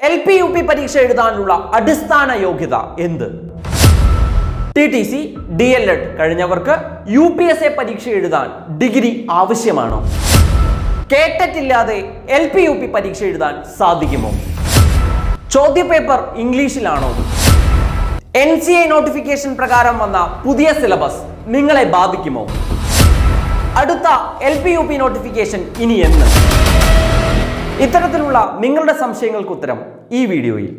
LP-UP പരീക്ഷ എഴുതാനുള്ള അടിസ്ഥാന യോഗ്യത എന്ത്? TTC, DLED കഴിഞ്ഞവർക്ക് UPSC പരീക്ഷ എഴുതാൻ ഡിഗ്രി ആവശ്യമാണോ? കേട്ടറ്റ് ഇല്ലാതെ LP-UP പരീക്ഷ എഴുതാൻ സാധിക്കുമോ? ചോദ്യപേപ്പർ ഇംഗ്ലീഷിലാണോ? NCA നോട്ടിഫിക്കേഷൻ പ്രകാരം വന്ന പുതിയ സിലബസ് നിങ്ങളെ ബാധിക്കുമോ? അടുത്ത LP-UP നോട്ടിഫിക്കേഷൻ ഇനി എന്ന്? ഇത്തരത്തിലുള്ള നിങ്ങളുടെ സംശയങ്ങൾക്ക് ഉത്തരം ഈ വീഡിയോയിൽ.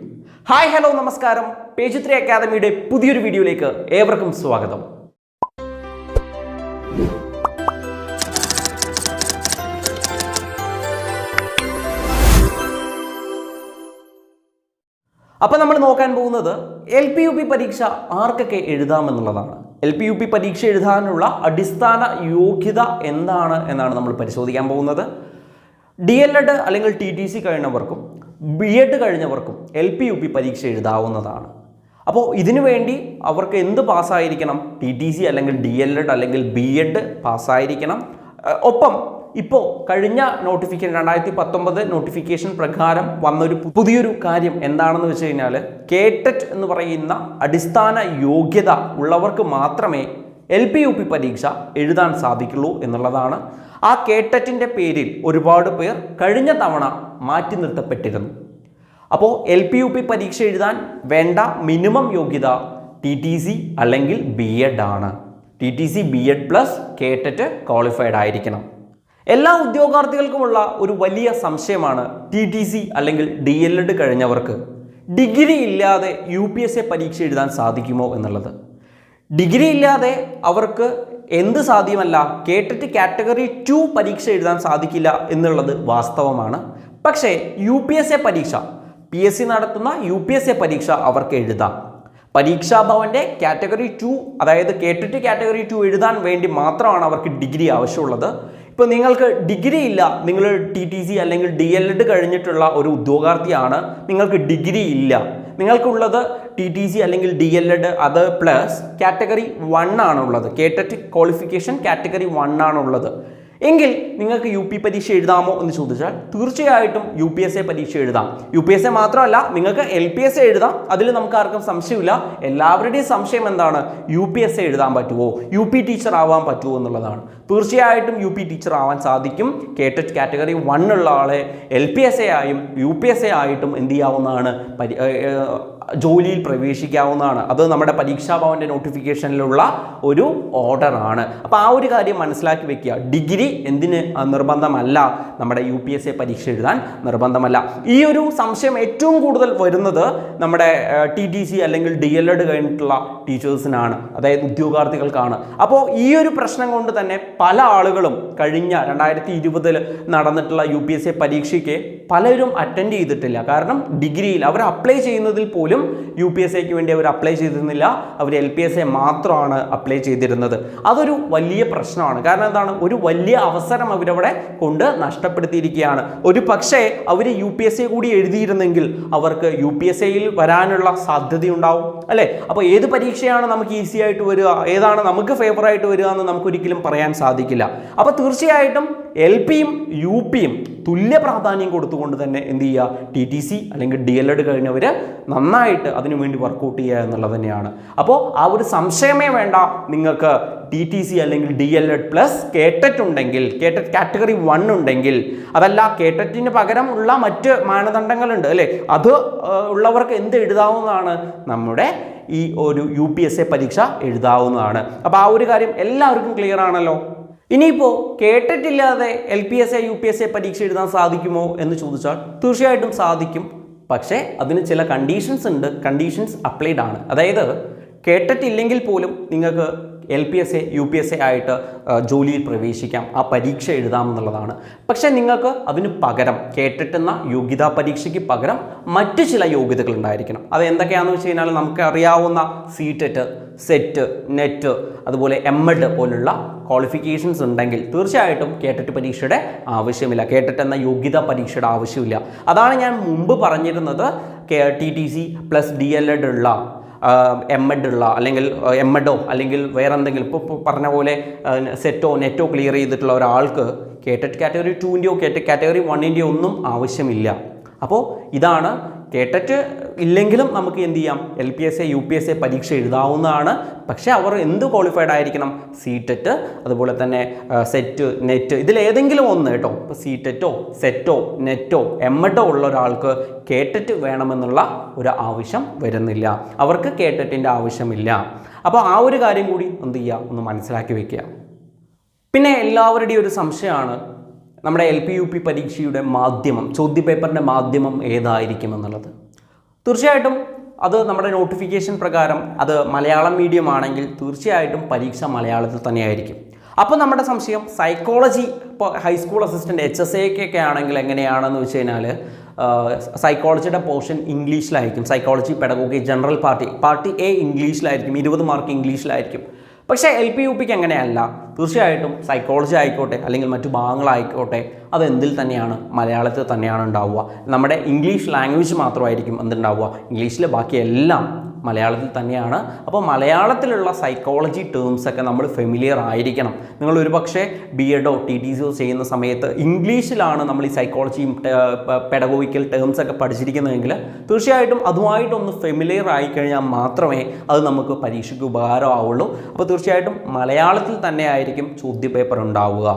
ഹായ് ഹലോ നമസ്കാരം, പേജ് 3 അക്കാദമിയുടെ പുതിയൊരു വീഡിയോയിലേക്ക് ഏവർക്കും സ്വാഗതം. അപ്പോൾ നമ്മൾ നോക്കാൻ പോകുന്നത് LP-UP പരീക്ഷ ആർക്കൊക്കെ എഴുതാമെന്നുള്ളതാണ്. LP-UP പരീക്ഷ എഴുതാനുള്ള അടിസ്ഥാന യോഗ്യത എന്താണ് എന്നാണ് നമ്മൾ പരിശോധിക്കാൻ പോകുന്നത്. DLED അല്ലെങ്കിൽ TTC കഴിഞ്ഞവർക്കും B.Ed കഴിഞ്ഞവർക്കും LP-UP പരീക്ഷ എഴുതാവുന്നതാണ്. അപ്പോൾ ഇതിനു വേണ്ടി അവർക്ക് എന്ത് പാസ്സായിരിക്കണം? TTC അല്ലെങ്കിൽ DLED അല്ലെങ്കിൽ B.Ed പാസ്സായിരിക്കണം. ഒപ്പം ഇപ്പോൾ കഴിഞ്ഞ നോട്ടിഫിക്കേഷൻ 2019 നോട്ടിഫിക്കേഷൻ പ്രകാരം വന്നൊരു പുതിയൊരു കാര്യം എന്താണെന്ന് വെച്ച് കഴിഞ്ഞാൽ കേട്ടറ്റ് എന്ന് പറയുന്ന അടിസ്ഥാന യോഗ്യത ഉള്ളവർക്ക് മാത്രമേ LP-UP പരീക്ഷ എഴുതാൻ സാധിക്കുള്ളൂ എന്നുള്ളതാണ്. ആ കേട്ടറ്റിൻ്റെ പേരിൽ ഒരുപാട് പേർ കഴിഞ്ഞ തവണ മാറ്റി നിർത്തപ്പെട്ടിരുന്നു. അപ്പോൾ LP-UP പരീക്ഷ എഴുതാൻ വേണ്ട മിനിമം യോഗ്യത TTC അല്ലെങ്കിൽ B.Ed ആണ്. TTC B.Ed പ്ലസ് കേട്ടറ്റ് ക്വാളിഫൈഡ് ആയിരിക്കണം. എല്ലാ ഉദ്യോഗാർത്ഥികൾക്കുമുള്ള ഒരു വലിയ സംശയമാണ് TTC അല്ലെങ്കിൽ DLED കഴിഞ്ഞവർക്ക് ഡിഗ്രി ഇല്ലാതെ UPSC പരീക്ഷ എഴുതാൻ സാധിക്കുമോ എന്നുള്ളത്. ഡിഗ്രി ഇല്ലാതെ അവർക്ക് എന്ത് സാധ്യമല്ല, കേട്ടറ്റ് കാറ്റഗറി 2 പരീക്ഷ എഴുതാൻ സാധിക്കില്ല എന്നുള്ളത് വാസ്തവമാണ്. പക്ഷേ UPSC പരീക്ഷ PSC നടത്തുന്ന UPSC പരീക്ഷ അവർക്ക് എഴുതാം. പരീക്ഷാഭവൻ്റെ കാറ്റഗറി 2 അതായത് കേട്ടറ്റ് കാറ്റഗറി 2 എഴുതാൻ വേണ്ടി മാത്രമാണ് അവർക്ക് ഡിഗ്രി ആവശ്യമുള്ളത്. ഇപ്പോൾ നിങ്ങൾക്ക് ഡിഗ്രി ഇല്ല, നിങ്ങൾ TTC അല്ലെങ്കിൽ DLED കഴിഞ്ഞിട്ടുള്ള ഒരു ഉദ്യോഗാർത്ഥിയാണ്, നിങ്ങൾക്ക് ഡിഗ്രി ഇല്ല, നിങ്ങൾക്കുള്ളത് TTC അല്ലെങ്കിൽ DLED അത് പ്ലസ് കാറ്റഗറി 1 ആണുള്ളത്, കേട്ടറ്റ് ക്വാളിഫിക്കേഷൻ കാറ്റഗറി 1 ആണുള്ളത് എങ്കിൽ നിങ്ങൾക്ക് UP പരീക്ഷ എഴുതാമോ എന്ന് ചോദിച്ചാൽ തീർച്ചയായിട്ടും UPSC പരീക്ഷ എഴുതാം. UPSC മാത്രമല്ല, നിങ്ങൾക്ക് LPSC എഴുതാം, അതിൽ നമുക്ക് ആർക്കും സംശയമില്ല. എല്ലാവരുടെയും സംശയം എന്താണ്? UPSC എഴുതാൻ പറ്റുമോ, UP ടീച്ചർ ആവാൻ പറ്റുമോ എന്നുള്ളതാണ്. തീർച്ചയായിട്ടും UP ടീച്ചർ ആവാൻ സാധിക്കും. കേട്ടറ്റ് കാറ്റഗറി 1 ഉള്ള ആളെ LPSC ആയും UPSC ആയിട്ടും എന്ത് ചെയ്യാവുന്നതാണ്, ജോലിയിൽ പ്രവേശിക്കാവുന്നതാണ്. അത് നമ്മുടെ പരീക്ഷാഭവൻ്റെ നോട്ടിഫിക്കേഷനിലുള്ള ഒരു ഓർഡറാണ്. അപ്പോൾ ആ ഒരു കാര്യം മനസ്സിലാക്കി വെക്കുക. ഡിഗ്രി എന്തിന് നിർബന്ധമല്ല, നമ്മുടെ UPSC പരീക്ഷ എഴുതാൻ നിർബന്ധമല്ല. ഈ ഒരു സംശയം ഏറ്റവും കൂടുതൽ വരുന്നത് നമ്മുടെ TTC അല്ലെങ്കിൽ DLED കഴിഞ്ഞിട്ടുള്ള ടീച്ചേഴ്സിനാണ്, അതായത് ഉദ്യോഗാർത്ഥികൾക്കാണ്. അപ്പോൾ ഈ ഒരു പ്രശ്നം കൊണ്ട് തന്നെ പല ആളുകളും കഴിഞ്ഞ 2020 നടന്നിട്ടുള്ള UPSC പരീക്ഷയ്ക്ക് പലരും അറ്റൻഡ് ചെയ്തിട്ടില്ല. കാരണം ഡിഗ്രിയിൽ അവർ അപ്ലൈ ചെയ്യുന്നതിൽ പോലും UPSCക്ക് വേണ്ടി അവർ അപ്ലൈ ചെയ്തിരുന്നില്ല, അവർ LPSC മാത്രമാണ് അപ്ലൈ ചെയ്തിരുന്നത്. അതൊരു വലിയ പ്രശ്നമാണ്. കാരണം എന്താണ്, ഒരു വലിയ അവസരം അവരവിടെ കൊണ്ട് നഷ്ടപ്പെടുത്തിയിരിക്കുകയാണ്. ഒരു പക്ഷേ അവർ UPSC കൂടി എഴുതിയിരുന്നെങ്കിൽ അവർക്ക് UPSCയിൽ വരാനുള്ള സാധ്യതയുണ്ടാവും അല്ലേ? അപ്പോൾ ഏത് പരീക്ഷയാണ് നമുക്ക് ഈസി ആയിട്ട് വരിക, ഏതാണ് നമുക്ക് ഫേവറായിട്ട് വരിക എന്ന് നമുക്കൊരിക്കലും പറയാൻ സാധിക്കില്ല. അപ്പോൾ തീർച്ചയായിട്ടും LPയും UPയും തുല്യ പ്രാധാന്യം കൊടുത്തുകൊണ്ട് തന്നെ എന്ത് ചെയ്യുക, TTC അല്ലെങ്കിൽ DLED കഴിഞ്ഞവർ നന്നായിട്ട് അതിനുവേണ്ടി വർക്കൗട്ട് ചെയ്യുക എന്നുള്ളത് തന്നെയാണ്. അപ്പോൾ ആ ഒരു സംശയമേ വേണ്ട. നിങ്ങൾക്ക് TTC അല്ലെങ്കിൽ DLED പ്ലസ് കേട്ടറ്റ് ഉണ്ടെങ്കിൽ, കേട്ടറ്റ് കാറ്റഗറി 1 ഉണ്ടെങ്കിൽ, അതല്ല കേട്ടറ്റിന് പകരം ഉള്ള മറ്റ് മാനദണ്ഡങ്ങളുണ്ട് അല്ലേ, അത് ഉള്ളവർക്ക് എന്ത് എഴുതാവുന്നതാണ്, നമ്മുടെ ഈ ഒരു UPSC പരീക്ഷ എഴുതാവുന്നതാണ്. അപ്പോൾ ആ ഒരു കാര്യം എല്ലാവർക്കും ക്ലിയർ ആണല്ലോ. ഇനിയിപ്പോൾ കേട്ടറ്റ് ഇല്ലാതെ LPSC UPSC പരീക്ഷ എഴുതാൻ സാധിക്കുമോ എന്ന് ചോദിച്ചാൽ തീർച്ചയായിട്ടും സാധിക്കും. പക്ഷേ അതിന് ചില കണ്ടീഷൻസ് ഉണ്ട്. കണ്ടീഷൻസ് അപ്ലൈഡ് ആണ്. അതായത് കേട്ടറ്റ് ഇല്ലെങ്കിൽ പോലും നിങ്ങൾക്ക് LPSC UPSC ആയിട്ട് ജോലിയിൽ പ്രവേശിക്കാം, ആ പരീക്ഷ എഴുതാമെന്നുള്ളതാണ്. പക്ഷേ നിങ്ങൾക്ക് അതിന് പകരം കേട്ടറ്റ് എന്ന യോഗ്യതാ പരീക്ഷയ്ക്ക് പകരം മറ്റ് ചില യോഗ്യതകൾ ഉണ്ടായിരിക്കണം. അത് എന്തൊക്കെയാണെന്ന് വെച്ച് കഴിഞ്ഞാൽ നമുക്ക് അറിയാവുന്ന CTET, സെറ്റ്, നെറ്റ്, അതുപോലെ MED പോലുള്ള ക്വാളിഫിക്കേഷൻസ് ഉണ്ടെങ്കിൽ തീർച്ചയായിട്ടും കേട്ടറ്റ് പരീക്ഷയുടെ ആവശ്യമില്ല, കേട്ടറ്റ് എന്ന യോഗ്യതാ പരീക്ഷയുടെ ആവശ്യമില്ല. അതാണ് ഞാൻ മുമ്പ് പറഞ്ഞിരുന്നത്. TTC പ്ലസ് DLED ഉള്ള MED ഉള്ള അല്ലെങ്കിൽ MEDO അല്ലെങ്കിൽ വേറെ എന്തെങ്കിലും ഇപ്പോൾ പറഞ്ഞ പോലെ സെറ്റോ നെറ്റോ ക്ലിയർ ചെയ്തിട്ടുള്ള ഒരാൾക്ക് കേട്ടറ്റ് കാറ്റഗറി 2ൻ്റെയോ കേട്ടറ്റ് കാറ്റഗറി 1ൻ്റെയോ ഒന്നും ആവശ്യമില്ല. അപ്പോൾ ഇതാണ് കേട്ടറ്റ് ഇല്ലെങ്കിലും നമുക്ക് എന്ത് ചെയ്യാം, LPSA UPSA പരീക്ഷ എഴുതാവുന്നതാണ്. പക്ഷേ അവർ എന്ത് ക്വാളിഫൈഡ് ആയിരിക്കണം? CTET, അതുപോലെ തന്നെ സെറ്റ്, നെറ്റ്, ഇതിലേതെങ്കിലും ഒന്ന് കേട്ടോ. ഇപ്പോൾ CTETോ സെറ്റോ നെറ്റോ എമ്മറ്റോ ഉള്ള ഒരാൾക്ക് കേട്ടറ്റ് വേണമെന്നുള്ള ഒരു ആവശ്യം വരുന്നില്ല. അവർക്ക് കേട്ടറ്റിൻ്റെ ആവശ്യമില്ല. അപ്പോൾ ആ ഒരു കാര്യം കൂടി എന്ത് ചെയ്യുക, ഒന്ന് മനസ്സിലാക്കി വെക്കുക. പിന്നെ എല്ലാവരുടെയും ഒരു സംശയമാണ് നമ്മുടെ LP-UP പരീക്ഷയുടെ മാധ്യമം, ചോദ്യപേപ്പറിൻ്റെ മാധ്യമം ഏതായിരിക്കും എന്നുള്ളത്. തീർച്ചയായിട്ടും അത് നമ്മുടെ നോട്ടിഫിക്കേഷൻ പ്രകാരം അത് മലയാളം മീഡിയം ആണെങ്കിൽ തീർച്ചയായിട്ടും പരീക്ഷ മലയാളത്തിൽ തന്നെയായിരിക്കും. അപ്പോൾ നമ്മുടെ സംശയം സൈക്കോളജി, ഇപ്പോൾ ഹൈസ്കൂൾ അസിസ്റ്റൻ്റ് HSAക്കൊക്കെ ആണെങ്കിൽ എങ്ങനെയാണെന്ന് വെച്ച് കഴിഞ്ഞാൽ സൈക്കോളജിയുടെ പോർഷൻ ഇംഗ്ലീഷിലായിരിക്കും. Psychology, pedagogy, general part A ഇംഗ്ലീഷിലായിരിക്കും, 20 മാർക്ക് ഇംഗ്ലീഷിലായിരിക്കും. പക്ഷേ LP-UPക്ക് അങ്ങനെയല്ല. തീർച്ചയായിട്ടും സൈക്കോളജി ആയിക്കോട്ടെ അല്ലെങ്കിൽ മറ്റു ഭാഗങ്ങളായിക്കോട്ടെ അതെന്തിൽ തന്നെയാണ്, മലയാളത്തിൽ തന്നെയാണ് ഉണ്ടാവുക. നമ്മുടെ ഇംഗ്ലീഷ് ലാംഗ്വേജ് മാത്രമായിരിക്കും എന്തുണ്ടാവുക, ഇംഗ്ലീഷിൽ ബാക്കിയെല്ലാം മലയാളത്തിൽ തന്നെയാണ്. അപ്പോൾ മലയാളത്തിലുള്ള സൈക്കോളജി ടേംസൊക്കെ നമ്മൾ ഫെമിലിയർ ആയിരിക്കണം. നിങ്ങൾ ഒരു പക്ഷേ BEdോ TTCയോ ചെയ്യുന്ന സമയത്ത് ഇംഗ്ലീഷിലാണ് നമ്മൾ ഈ സൈക്കോളജിയും പെഡഗോഗിക്കൽ ടേംസൊക്കെ പഠിച്ചിരിക്കുന്നതെങ്കിൽ തീർച്ചയായിട്ടും അതുമായിട്ടൊന്ന് ഫെമിലിയർ ആയിക്കഴിഞ്ഞാൽ മാത്രമേ അത് നമുക്ക് പരീക്ഷയ്ക്ക് ഉപകാരമാവുള്ളൂ. അപ്പോൾ തീർച്ചയായിട്ടും മലയാളത്തിൽ തന്നെ ആയിരിക്കും ചോദ്യപേപ്പർ ഉണ്ടാവുക.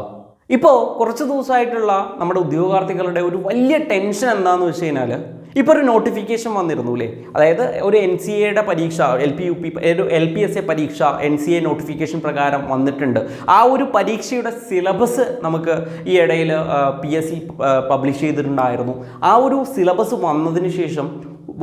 ഇപ്പോൾ കുറച്ച് ദിവസമായിട്ടുള്ള നമ്മുടെ ഉദ്യോഗാർത്ഥികളുടെ ഒരു വലിയ ടെൻഷൻ എന്താണെന്ന് വെച്ച് കഴിഞ്ഞാൽ, ഇപ്പോൾ ഒരു നോട്ടിഫിക്കേഷൻ വന്നിരുന്നു അല്ലേ, അതായത് ഒരു NCAയുടെ പരീക്ഷ, LPSA പരീക്ഷ NCA നോട്ടിഫിക്കേഷൻ പ്രകാരം വന്നിട്ടുണ്ട്. ആ ഒരു പരീക്ഷയുടെ സിലബസ് നമുക്ക് ഈ ഇടയിൽ PSC പബ്ലിഷ് ചെയ്തിട്ടുണ്ടായിരുന്നു. ആ ഒരു സിലബസ് വന്നതിന് ശേഷം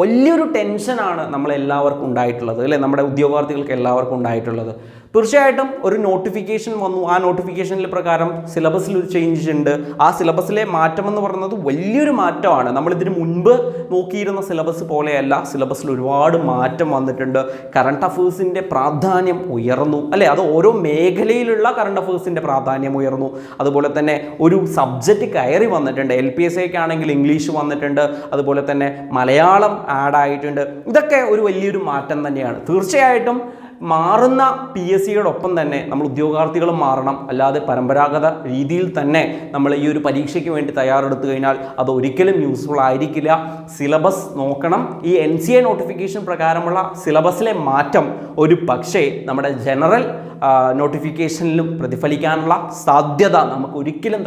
വലിയൊരു ടെൻഷനാണ് നമ്മളെല്ലാവർക്കും ഉണ്ടായിട്ടുള്ളത് അല്ലേ, നമ്മുടെ ഉദ്യോഗാർത്ഥികൾക്ക് എല്ലാവർക്കും ഉണ്ടായിട്ടുള്ളത്. തീർച്ചയായിട്ടും ഒരു നോട്ടിഫിക്കേഷൻ വന്നു, ആ നോട്ടിഫിക്കേഷനിൽ പ്രകാരം സിലബസിൽ ഒരു ചേഞ്ച് ഉണ്ട്. ആ സിലബസിലെ മാറ്റം എന്ന് പറയുന്നത് വലിയൊരു മാറ്റമാണ്. നമ്മളിതിന് മുൻപ് നോക്കിയിരുന്ന സിലബസ് പോലെയല്ല, സിലബസിൽ ഒരുപാട് മാറ്റം വന്നിട്ടുണ്ട്. കറണ്ട് അഫേഴ്സിൻ്റെ പ്രാധാന്യം ഉയർന്നു അല്ലേ, അത് ഓരോ മേഖലയിലുള്ള കറണ്ട് അഫേഴ്സിൻ്റെ പ്രാധാന്യം ഉയർന്നു. അതുപോലെ തന്നെ ഒരു സബ്ജക്റ്റ് കയറി വന്നിട്ടുണ്ട്. LPSAക്കാണെങ്കിൽ ഇംഗ്ലീഷ് വന്നിട്ടുണ്ട്, അതുപോലെ തന്നെ മലയാളം ആഡ് ആയിട്ടുണ്ട്. ഇതൊക്കെ ഒരു വലിയൊരു മാറ്റം തന്നെയാണ്. തീർച്ചയായിട്ടും മാറുന്ന PSCയോടൊപ്പം തന്നെ നമ്മൾ ഉദ്യോഗാർത്ഥികളും മാറണം. അല്ലാതെ പരമ്പരാഗത രീതിയിൽ തന്നെ നമ്മൾ ഈ ഒരു പരീക്ഷയ്ക്ക് വേണ്ടി തയ്യാറെടുത്തു കഴിഞ്ഞാൽ അത് ഒരിക്കലും യൂസ്ഫുൾ ആയിരിക്കില്ല. സിലബസ് നോക്കണം. ഈ NCA നോട്ടിഫിക്കേഷൻ പ്രകാരമുള്ള സിലബസിലെ മാറ്റം ഒരു പക്ഷേ നമ്മുടെ ജനറൽ നോട്ടിഫിക്കേഷനിലും പ്രതിഫലിക്കാനുള്ള സാധ്യത നമുക്ക് ഒരിക്കലും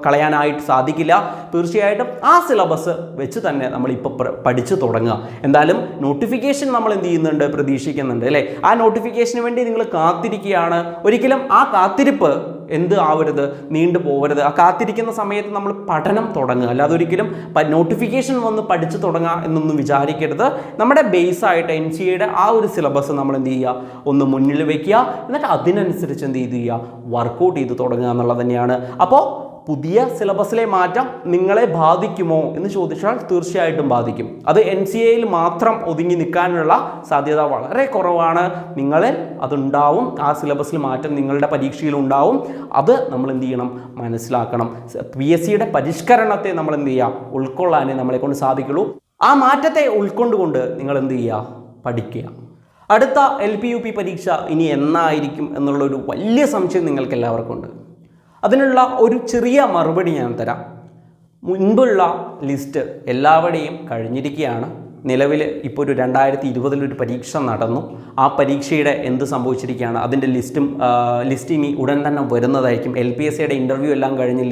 കളയാനായിട്ട് സാധിക്കില്ല. തീർച്ചയായിട്ടും ആ സിലബസ് വെച്ച് തന്നെ നമ്മളിപ്പോൾ പഠിച്ചു തുടങ്ങുക. എന്തായാലും നോട്ടിഫിക്കേഷൻ നമ്മൾ എന്ത് ചെയ്യുന്നുണ്ട്, പ്രതീക്ഷിക്കുന്നുണ്ട് അല്ലേ. ആ നോട്ടിഫിക്കേഷന് വേണ്ടി നിങ്ങൾ കാത്തിരിക്കുകയാണ്. ഒരിക്കലും ആ കാത്തിരിപ്പ് എന്ത് ആവരുത്, നീണ്ടു പോകരുത്. ആ കാത്തിരിക്കുന്ന സമയത്ത് നമ്മൾ പഠനം തുടങ്ങുക, അല്ലാതെ ഒരിക്കലും നോട്ടിഫിക്കേഷൻ വന്ന് പഠിച്ചു തുടങ്ങുക എന്നൊന്നും വിചാരിക്കരുത്. നമ്മുടെ ബേസായിട്ട് NCAയുടെ ആ ഒരു സിലബസ് നമ്മൾ എന്ത് ചെയ്യുക, ഒന്ന് മുന്നിൽ വെക്കുക. എന്നിട്ട് അതിനനുസരിച്ച് എന്ത് ചെയ്യുക, വർക്കൗട്ട് ചെയ്ത് തുടങ്ങുക എന്നുള്ളത് തന്നെയാണ്. അപ്പോൾ പുതിയ സിലബസിലെ മാറ്റം നിങ്ങളെ ബാധിക്കുമോ എന്ന് ചോദിച്ചാൽ തീർച്ചയായിട്ടും ബാധിക്കും. അത് NCAയിൽ മാത്രം ഒതുങ്ങി നിൽക്കാനുള്ള സാധ്യത വളരെ കുറവാണ്. നിങ്ങളിൽ അതുണ്ടാവും, ആ സിലബസിൽ മാറ്റം നിങ്ങളുടെ പരീക്ഷയിൽ ഉണ്ടാവും. അത് നമ്മൾ എന്ത് ചെയ്യണം, മനസ്സിലാക്കണം. PSCയുടെ പരിഷ്കരണത്തെ നമ്മൾ എന്ത് ചെയ്യുക, ഉൾക്കൊള്ളാനേ നമ്മളെ കൊണ്ട് സാധിക്കുള്ളൂ. ആ മാറ്റത്തെ ഉൾക്കൊണ്ടുകൊണ്ട് നിങ്ങൾ എന്ത് ചെയ്യുക, പഠിക്കുക. അടുത്ത LP-UP പരീക്ഷ ഇനി എന്നായിരിക്കും എന്നുള്ളൊരു വലിയ സംശയം നിങ്ങൾക്ക് എല്ലാവർക്കും ഉണ്ട്. അതിനുള്ള ഒരു ചെറിയ മറുപടി ഞാൻ തരാം. മുൻപുള്ള ലിസ്റ്റ് എല്ലാവരുടെയും കഴിഞ്ഞിരിക്കുകയാണ്. നിലവിൽ ഇപ്പോൾ ഒരു 2020 പരീക്ഷ നടന്നു. ആ പരീക്ഷയുടെ എന്ത് സംഭവിച്ചിരിക്കുകയാണ്, അതിൻ്റെ ലിസ്റ്റ് ഇനി ഉടൻ തന്നെ വരുന്നതായിരിക്കും. LPSAയുടെ ഇൻ്റർവ്യൂ എല്ലാം കഴിഞ്ഞ്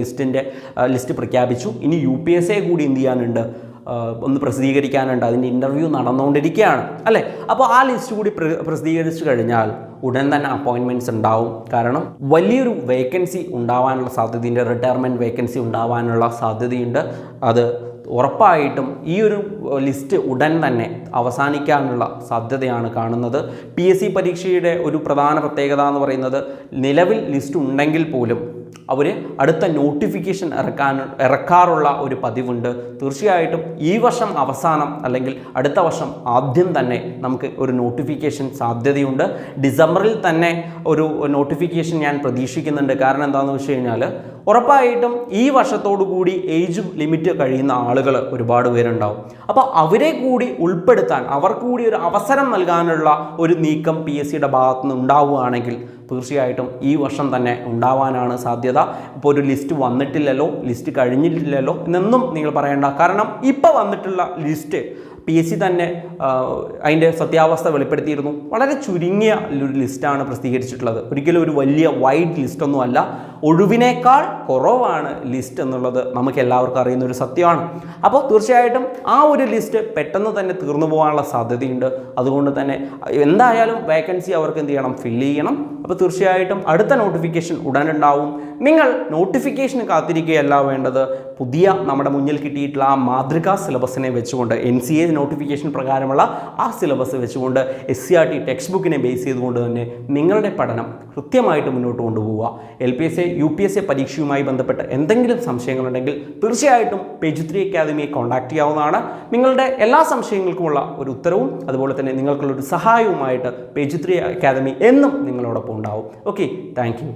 ലിസ്റ്റ് പ്രഖ്യാപിച്ചു. ഇനി UPSA കൂടി എന്ത് ചെയ്യാനുണ്ട്, ഒന്ന് പ്രസിദ്ധീകരിക്കാനുണ്ട്. അതിൻ്റെ ഇൻ്റർവ്യൂ നടന്നുകൊണ്ടിരിക്കുകയാണ് അല്ലേ. അപ്പോൾ ആ ലിസ്റ്റ് കൂടി പ്രസിദ്ധീകരിച്ചു കഴിഞ്ഞാൽ ഉടൻ തന്നെ അപ്പോയിൻമെൻറ്റ്സ് ഉണ്ടാവും. കാരണം വലിയൊരു വേക്കൻസി ഉണ്ടാവാനുള്ള സാധ്യതയുണ്ട്, റിട്ടയർമെൻറ്റ് വേക്കൻസി ഉണ്ടാവാനുള്ള സാധ്യതയുണ്ട്. അത് ഉറപ്പായിട്ടും ഈ ഒരു ലിസ്റ്റ് ഉടൻ തന്നെ അവസാനിക്കാനുള്ള സാധ്യതയാണ് കാണുന്നത്. PSC പരീക്ഷയുടെ ഒരു പ്രധാന പ്രത്യേകത എന്ന് പറയുന്നത്, നിലവിൽ ലിസ്റ്റ് ഉണ്ടെങ്കിൽ പോലും അവർ അടുത്ത നോട്ടിഫിക്കേഷൻ ഇറക്കാറുള്ള ഒരു പതിവുണ്ട്. തീർച്ചയായിട്ടും ഈ വർഷം അവസാനം അല്ലെങ്കിൽ അടുത്ത വർഷം ആദ്യം തന്നെ നമുക്ക് ഒരു നോട്ടിഫിക്കേഷൻ സാധ്യതയുണ്ട്. ഡിസംബറിൽ തന്നെ ഒരു നോട്ടിഫിക്കേഷൻ ഞാൻ പ്രതീക്ഷിക്കുന്നുണ്ട്. കാരണം എന്താണെന്ന് വെച്ച് കഴിഞ്ഞാൽ ഉറപ്പായിട്ടും ഈ വർഷത്തോടു കൂടി ഏജ് ലിമിറ്റ് കഴിയുന്ന ആളുകൾ ഒരുപാട് പേരുണ്ടാവും. അപ്പോൾ അവരെ കൂടി ഉൾപ്പെടുത്താൻ, അവർക്ക് കൂടി ഒരു അവസരം നൽകാനുള്ള ഒരു നീക്കം PSCയുടെ ഭാഗത്തുനിന്ന് ഉണ്ടാവുകയാണെങ്കിൽ തീർച്ചയായിട്ടും ഈ വർഷം തന്നെ ഉണ്ടാവാനാണ് സാധ്യത. ഇപ്പോൾ ഒരു ലിസ്റ്റ് വന്നിട്ടില്ലല്ലോ, ലിസ്റ്റ് കഴിഞ്ഞിട്ടില്ലല്ലോ എന്നൊന്നും നിങ്ങൾ പറയേണ്ട. കാരണം ഇപ്പോൾ വന്നിട്ടുള്ള ലിസ്റ്റ് PSC തന്നെ അതിൻ്റെ സത്യാവസ്ഥ വെളിപ്പെടുത്തിയിരുന്നു. വളരെ ചുരുങ്ങിയ ഒരു ലിസ്റ്റാണ് പ്രസിദ്ധീകരിച്ചിട്ടുള്ളത്. ഒരിക്കലും ഒരു വലിയ വൈഡ് ലിസ്റ്റൊന്നും അല്ല. ഒഴിവിനേക്കാൾ കുറവാണ് ലിസ്റ്റ് എന്നുള്ളത് നമുക്ക് എല്ലാവർക്കും അറിയുന്ന ഒരു സത്യമാണ്. അപ്പോൾ തീർച്ചയായിട്ടും ആ ഒരു ലിസ്റ്റ് പെട്ടെന്ന് തന്നെ തീർന്നു പോകാനുള്ള സാധ്യതയുണ്ട്. അതുകൊണ്ട് തന്നെ എന്തായാലും വേക്കൻസി അവർക്ക് എന്ത് ചെയ്യണം, ഫില്ല് ചെയ്യണം. അപ്പോൾ തീർച്ചയായിട്ടും അടുത്ത നോട്ടിഫിക്കേഷൻ ഉടനുണ്ടാവും. നിങ്ങൾ നോട്ടിഫിക്കേഷന് കാത്തിരിക്കുകയല്ല വേണ്ടത്. പുതിയ നമ്മുടെ മുന്നിൽ കിട്ടിയിട്ടുള്ള ആ മാതൃകാ സിലബസിനെ വെച്ചുകൊണ്ട് NCA നോട്ടിഫിക്കേഷൻ പ്രകാരമുള്ള ആ സിലബസ് വെച്ചുകൊണ്ട് SCRT ടെക്സ്റ്റ് ബുക്കിനെ ബേസ് ചെയ്തുകൊണ്ട് തന്നെ നിങ്ങളുടെ പഠനം കൃത്യമായിട്ട് മുന്നോട്ട് കൊണ്ടുപോവുക. LPSA UPSA പരീക്ഷയുമായി ബന്ധപ്പെട്ട് എന്തെങ്കിലും സംശയങ്ങളുണ്ടെങ്കിൽ തീർച്ചയായിട്ടും പേജ് 3 അക്കാദമിയെ കോൺടാക്ട് ചെയ്യാവുന്നതാണ്. നിങ്ങളുടെ എല്ലാ സംശയങ്ങൾക്കുമുള്ള ഒരു ഉത്തരവും അതുപോലെ തന്നെ നിങ്ങൾക്കുള്ളൊരു സഹായവുമായിട്ട് പേജ് 3 അക്കാദമി എന്നും നിങ്ങളോടൊപ്പം ഉണ്ടാവും. Okay, thank you.